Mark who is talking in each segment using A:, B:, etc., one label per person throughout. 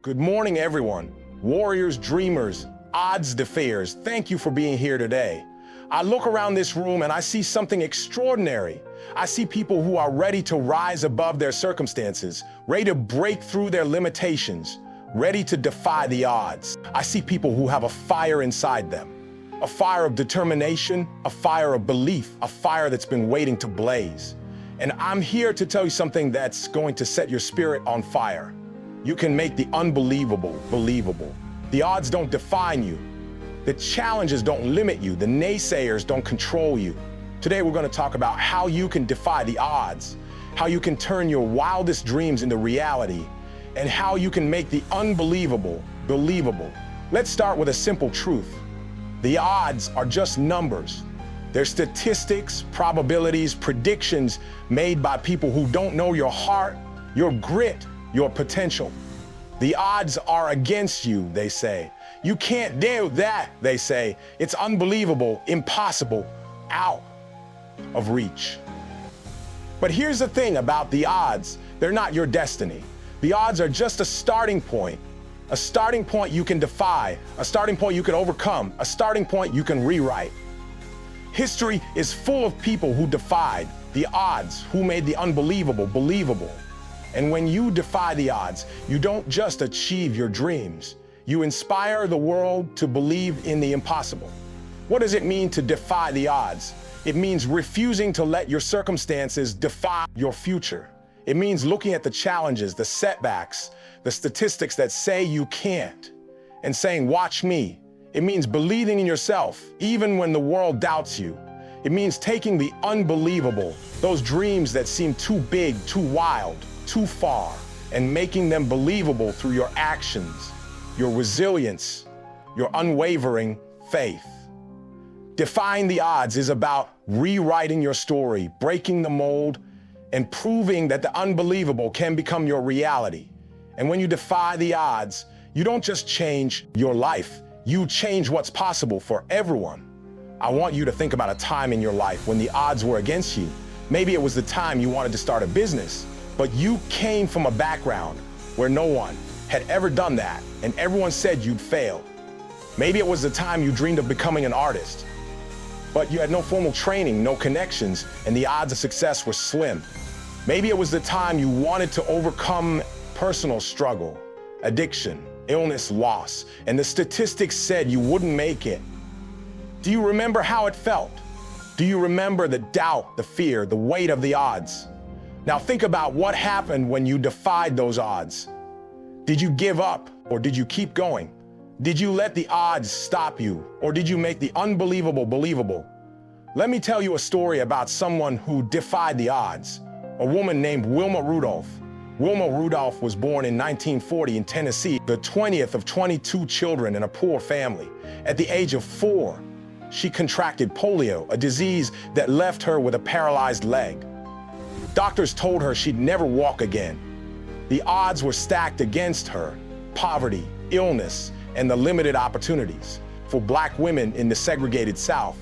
A: Good morning, everyone. Warriors, dreamers, odds defiers, thank you for being here today. I look around this room and I see something extraordinary. I see people who are ready to rise above their circumstances, ready to break through their limitations, ready to defy the odds. I see people who have a fire inside them, a fire of determination, a fire of belief, a fire that's been waiting to blaze. And I'm here to tell you something that's going to set your spirit on fire. You can make the unbelievable believable. The odds don't define you. The challenges don't limit you. The naysayers don't control you. Today, we're going to talk about how you can defy the odds, how you can turn your wildest dreams into reality, and how you can make the unbelievable believable. Let's start with a simple truth. The odds are just numbers. They're statistics, probabilities, predictions made by people who don't know your heart, your grit, your potential. The odds are against you, they say. You can't do that, they say. It's unbelievable, impossible, out of reach. But here's the thing about the odds. They're not your destiny. The odds are just a starting point you can defy, a starting point you can overcome, a starting point you can rewrite. History is full of people who defied the odds, who made the unbelievable believable. And when you defy the odds, you don't just achieve your dreams. You inspire the world to believe in the impossible. What does it mean to defy the odds? It means refusing to let your circumstances define your future. It means looking at the challenges, the setbacks, the statistics that say you can't, and saying, watch me. It means believing in yourself, even when the world doubts you. It means taking the unbelievable, those dreams that seem too big, too wild, too far, and making them believable through your actions, your resilience, your unwavering faith. Defying the odds is about rewriting your story, breaking the mold, and proving that the unbelievable can become your reality. And when you defy the odds, you don't just change your life, you change what's possible for everyone. I want you to think about a time in your life when the odds were against you. Maybe it was the time you wanted to start a business, but you came from a background where no one had ever done that, and everyone said you'd fail. Maybe it was the time you dreamed of becoming an artist, but you had no formal training, no connections, and the odds of success were slim. Maybe it was the time you wanted to overcome personal struggle, addiction, illness, loss, and the statistics said you wouldn't make it. Do you remember how it felt? Do you remember the doubt, the fear, the weight of the odds? Now think about what happened when you defied those odds. Did you give up, or did you keep going? Did you let the odds stop you, or did you make the unbelievable believable? Let me tell you a story about someone who defied the odds, a woman named Wilma Rudolph. Wilma Rudolph was born in 1940 in Tennessee, the 20th of 22 children in a poor family. At the age of 4, she contracted polio, a disease that left her with a paralyzed leg. Doctors told her she'd never walk again. The odds were stacked against her: poverty, illness, and the limited opportunities for Black women in the segregated South.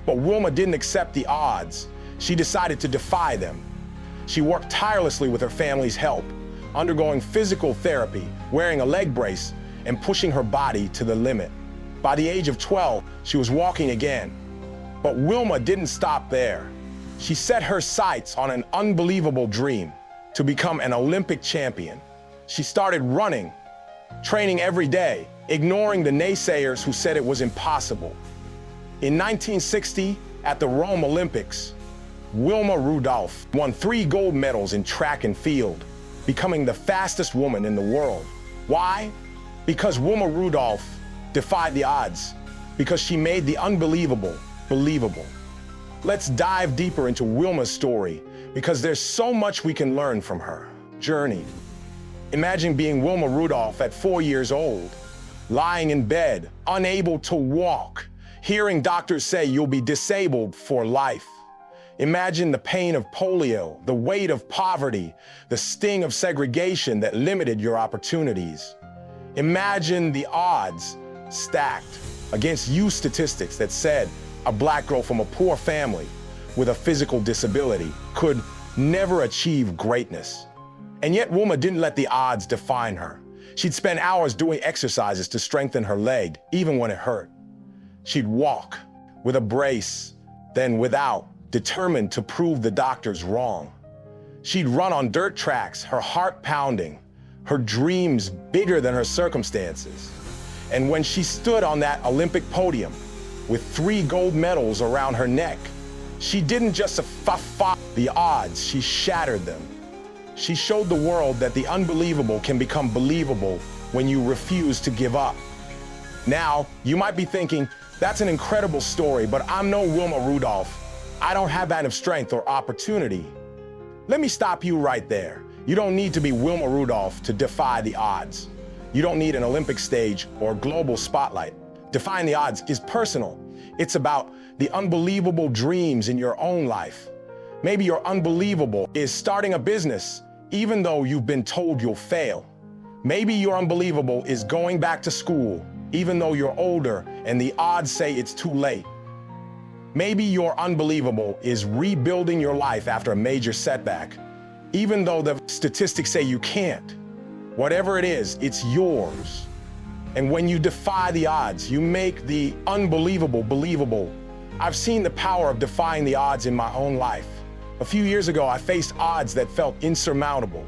A: But Wilma didn't accept the odds. She decided to defy them. She worked tirelessly with her family's help, undergoing physical therapy, wearing a leg brace, and pushing her body to the limit. By the age of 12, she was walking again. But Wilma didn't stop there. She set her sights on an unbelievable dream: to become an Olympic champion. She started running, training every day, ignoring the naysayers who said it was impossible. In 1960, at the Rome Olympics, Wilma Rudolph won 3 gold medals in track and field, becoming the fastest woman in the world. Why? Because Wilma Rudolph defied the odds, because she made the unbelievable believable. Let's dive deeper into Wilma's story, because there's so much we can learn from her journey. Imagine being Wilma Rudolph at 4 years old, lying in bed, unable to walk, hearing doctors say you'll be disabled for life. Imagine the pain of polio, the weight of poverty, the sting of segregation that limited your opportunities. Imagine the odds stacked against you, statistics that said a Black girl from a poor family with a physical disability could never achieve greatness. And yet Wilma didn't let the odds define her. She'd spend hours doing exercises to strengthen her leg, even when it hurt. She'd walk with a brace, then without, determined to prove the doctors wrong. She'd run on dirt tracks, her heart pounding, her dreams bigger than her circumstances. And when she stood on that Olympic podium with 3 gold medals around her neck, she didn't just defy the odds, she shattered them. She showed the world that the unbelievable can become believable when you refuse to give up. Now, you might be thinking, that's an incredible story, but I'm no Wilma Rudolph. I don't have that kind of strength or opportunity. Let me stop you right there. You don't need to be Wilma Rudolph to defy the odds. You don't need an Olympic stage or global spotlight. Defying the odds is personal. It's about the unbelievable dreams in your own life. Maybe your unbelievable is starting a business, even though you've been told you'll fail. Maybe your unbelievable is going back to school, even though you're older and the odds say it's too late. Maybe your unbelievable is rebuilding your life after a major setback, even though the statistics say you can't. Whatever it is, it's yours. And when you defy the odds, you make the unbelievable believable. I've seen the power of defying the odds in my own life. A few years ago, I faced odds that felt insurmountable.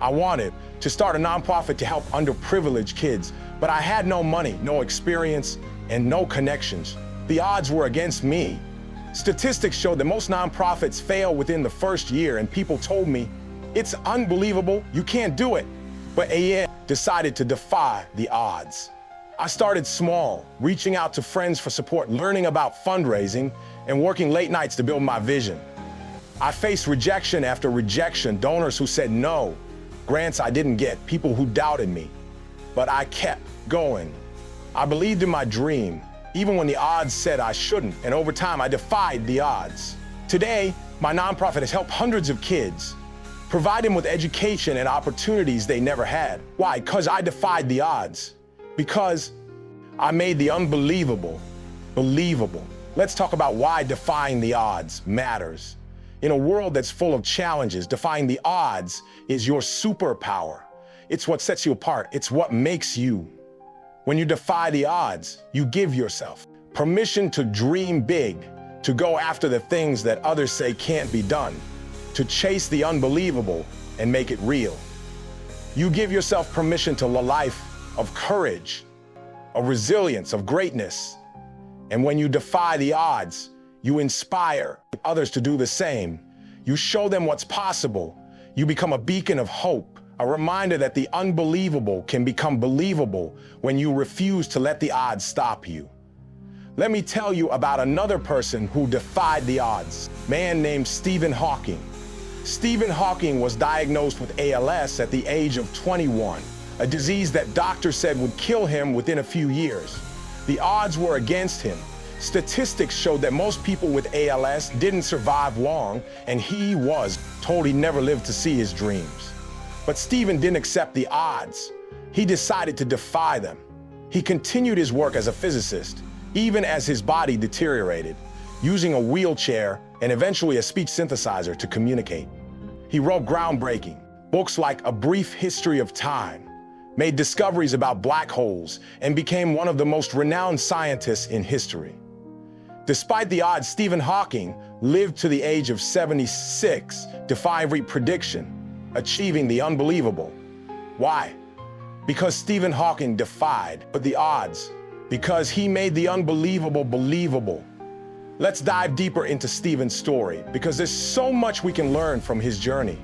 A: I wanted to start a nonprofit to help underprivileged kids, but I had no money, no experience, and no connections. The odds were against me. Statistics showed that most nonprofits fail within the first year, and people told me, it's unbelievable, you can't do it. But I decided to defy the odds. I started small, reaching out to friends for support, learning about fundraising, and working late nights to build my vision. I faced rejection after rejection, donors who said no, grants I didn't get, people who doubted me. But I kept going. I believed in my dream, even when the odds said I shouldn't, and over time I defied the odds. Today, my nonprofit has helped hundreds of kids, provide them with education and opportunities they never had. Why? Because I defied the odds. Because I made the unbelievable believable. Let's talk about why defying the odds matters. In a world that's full of challenges, defying the odds is your superpower. It's what sets you apart. It's what makes you. When you defy the odds, you give yourself permission to dream big, to go after the things that others say can't be done, to chase the unbelievable and make it real. You give yourself permission to live a life of courage, of resilience, of greatness. And when you defy the odds, you inspire others to do the same. You show them what's possible. You become a beacon of hope, a reminder that the unbelievable can become believable when you refuse to let the odds stop you. Let me tell you about another person who defied the odds, a man named Stephen Hawking. Stephen Hawking was diagnosed with ALS at the age of 21, a disease that doctors said would kill him within a few years. The odds were against him. Statistics showed that most people with ALS didn't survive long, and he was told he'd never live to see his dreams. But Stephen didn't accept the odds. He decided to defy them. He continued his work as a physicist, even as his body deteriorated, using a wheelchair and eventually a speech synthesizer to communicate. He wrote groundbreaking books like A Brief History of Time, made discoveries about black holes, and became one of the most renowned scientists in history. Despite the odds, Stephen Hawking lived to the age of 76, defying every prediction, achieving the unbelievable. Why? Because Stephen Hawking defied the odds, because he made the unbelievable believable. Let's dive deeper into Stephen's story, because there's so much we can learn from his journey.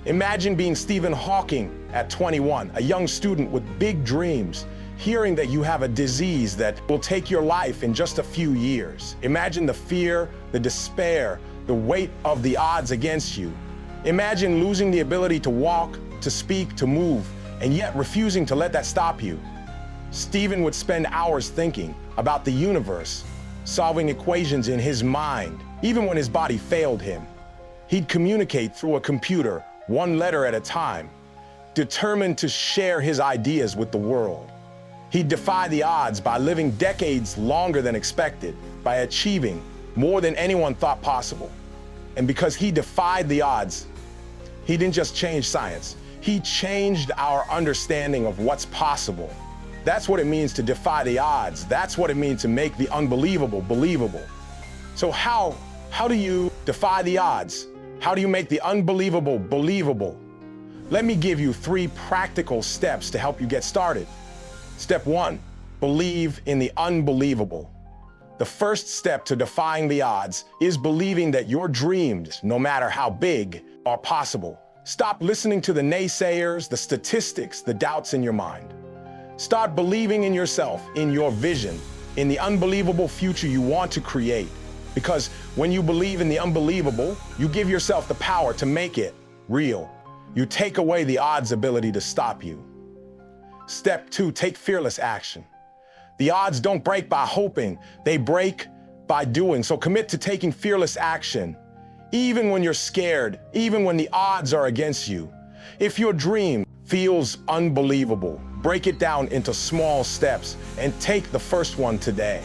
A: Imagine being Stephen Hawking at 21, a young student with big dreams, hearing that you have a disease that will take your life in just a few years. Imagine the fear, the despair, the weight of the odds against you. Imagine losing the ability to walk, to speak, to move, and yet refusing to let that stop you. Stephen would spend hours thinking about the universe, solving equations in his mind, even when his body failed him. He'd communicate through a computer, one letter at a time, determined to share his ideas with the world. He'd defy the odds by living decades longer than expected, by achieving more than anyone thought possible. And because he defied the odds, he didn't just change science, He changed our understanding of what's possible. That's what it means to defy the odds. That's what it means to make the unbelievable believable. So how do you defy the odds? How do you make the unbelievable believable? Let me give you 3 practical steps to help you get started. Step 1, believe in the unbelievable. The first step to defying the odds is believing that your dreams, no matter how big, are possible. Stop listening to the naysayers, the statistics, the doubts in your mind. Start believing in yourself, in your vision, in the unbelievable future you want to create. Because when you believe in the unbelievable, you give yourself the power to make it real. You take away the odds' ability to stop you. Step 2, take fearless action. The odds don't break by hoping, they break by doing. So commit to taking fearless action, even when you're scared, even when the odds are against you. If your dream feels unbelievable, break it down into small steps and take the first one today.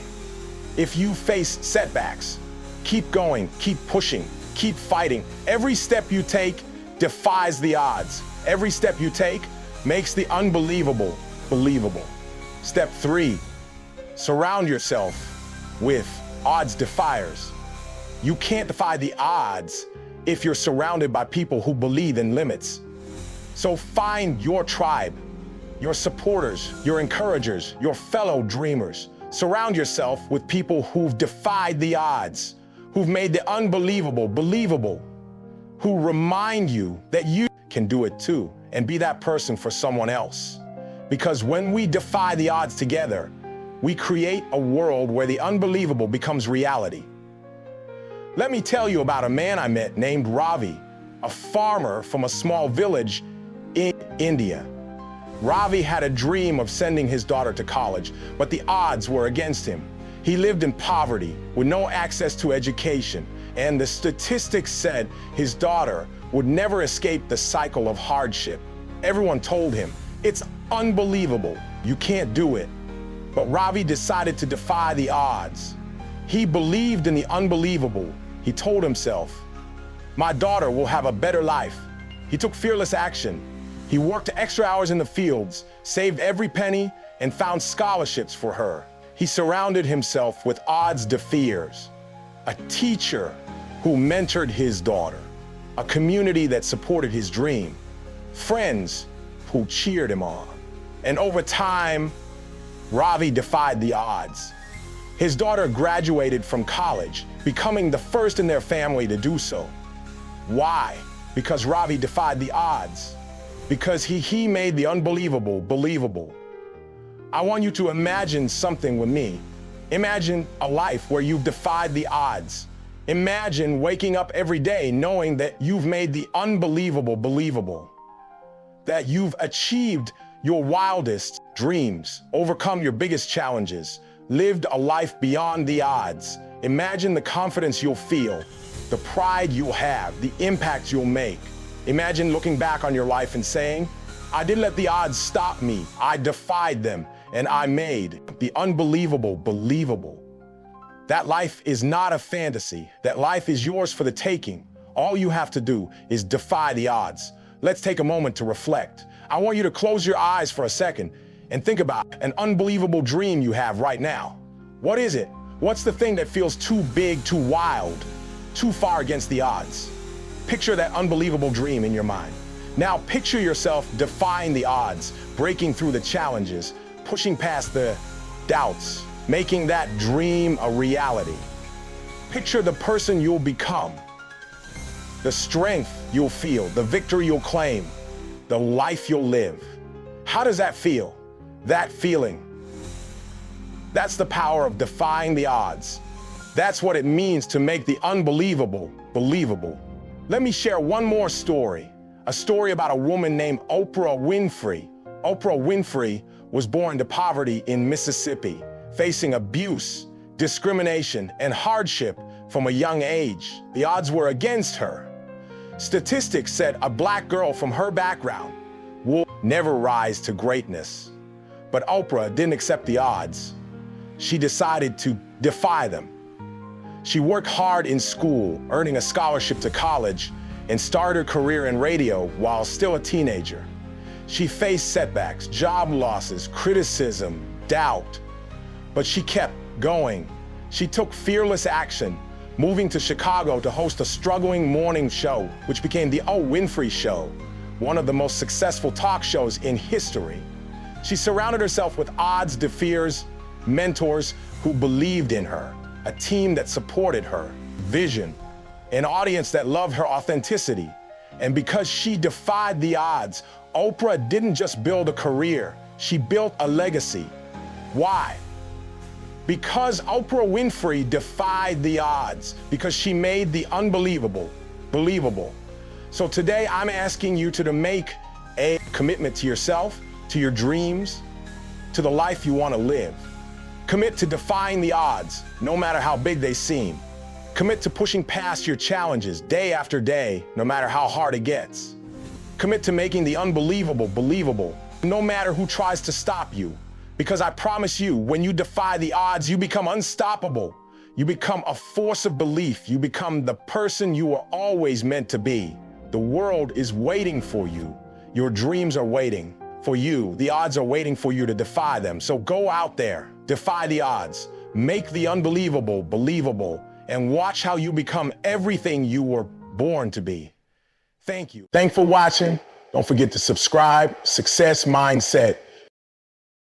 A: If you face setbacks, keep going, keep pushing, keep fighting. Every step you take defies the odds. Every step you take makes the unbelievable believable. Step 3, surround yourself with odds defiers. You can't defy the odds if you're surrounded by people who believe in limits. So find your tribe, your supporters, your encouragers, your fellow dreamers. Surround yourself with people who've defied the odds, who've made the unbelievable believable, who remind you that you can do it too, and be that person for someone else. Because when we defy the odds together, we create a world where the unbelievable becomes reality. Let me tell you about a man I met named Ravi, a farmer from a small village in India. Ravi had a dream of sending his daughter to college, but the odds were against him. He lived in poverty with no access to education, and the statistics said his daughter would never escape the cycle of hardship. Everyone told him, "It's unbelievable, you can't do it." But Ravi decided to defy the odds. He believed in the unbelievable. He told himself, "My daughter will have a better life." He took fearless action. He worked extra hours in the fields, saved every penny, and found scholarships for her. He surrounded himself with odds defiers, a teacher who mentored his daughter, a community that supported his dream, friends who cheered him on. And over time, Ravi defied the odds. His daughter graduated from college, becoming the first in their family to do so. Why? Because Ravi defied the odds. Because he made the unbelievable believable. I want you to imagine something with me. Imagine a life where you've defied the odds. Imagine waking up every day knowing that you've made the unbelievable believable. That you've achieved your wildest dreams, overcome your biggest challenges, lived a life beyond the odds. Imagine the confidence you'll feel, the pride you'll have, the impact you'll make. Imagine looking back on your life and saying, "I didn't let the odds stop me. I defied them, and I made the unbelievable believable." That life is not a fantasy. That life is yours for the taking. All you have to do is defy the odds. Let's take a moment to reflect. I want you to close your eyes for a second and think about an unbelievable dream you have right now. What is it? What's the thing that feels too big, too wild, too far against the odds? Picture that unbelievable dream in your mind. Now picture yourself defying the odds, breaking through the challenges, pushing past the doubts, making that dream a reality. Picture the person you'll become, the strength you'll feel, the victory you'll claim, the life you'll live. How does that feel? That feeling. That's the power of defying the odds. That's what it means to make the unbelievable believable. Let me share one more story, a story about a woman named Oprah Winfrey. Oprah Winfrey was born to poverty in Mississippi, facing abuse, discrimination, and hardship from a young age. The odds were against her. Statistics said a black girl from her background will never rise to greatness. But Oprah didn't accept the odds. She decided to defy them. She worked hard in school, earning a scholarship to college, and started her career in radio while still a teenager. She faced setbacks, job losses, criticism, doubt, but she kept going. She took fearless action, moving to Chicago to host a struggling morning show, which became the Oprah Winfrey Show, one of the most successful talk shows in history. She surrounded herself with odds defeaters, mentors who believed in her, a team that supported her vision, an audience that loved her authenticity. And because she defied the odds, Oprah didn't just build a career, she built a legacy. Why? Because Oprah Winfrey defied the odds, because she made the unbelievable believable. So today I'm asking you to make a commitment to yourself, to your dreams, to the life you want to live. Commit to defying the odds, no matter how big they seem. Commit to pushing past your challenges day after day, no matter how hard it gets. Commit to making the unbelievable believable, no matter who tries to stop you. Because I promise you, when you defy the odds, you become unstoppable. You become a force of belief. You become the person you were always meant to be. The world is waiting for you. Your dreams are waiting for you. The odds are waiting for you to defy them. So go out there, defy the odds, make the unbelievable believable, and watch how you become everything you were born to be. Thank you. Thanks for watching. Don't forget to subscribe. Success Mindset.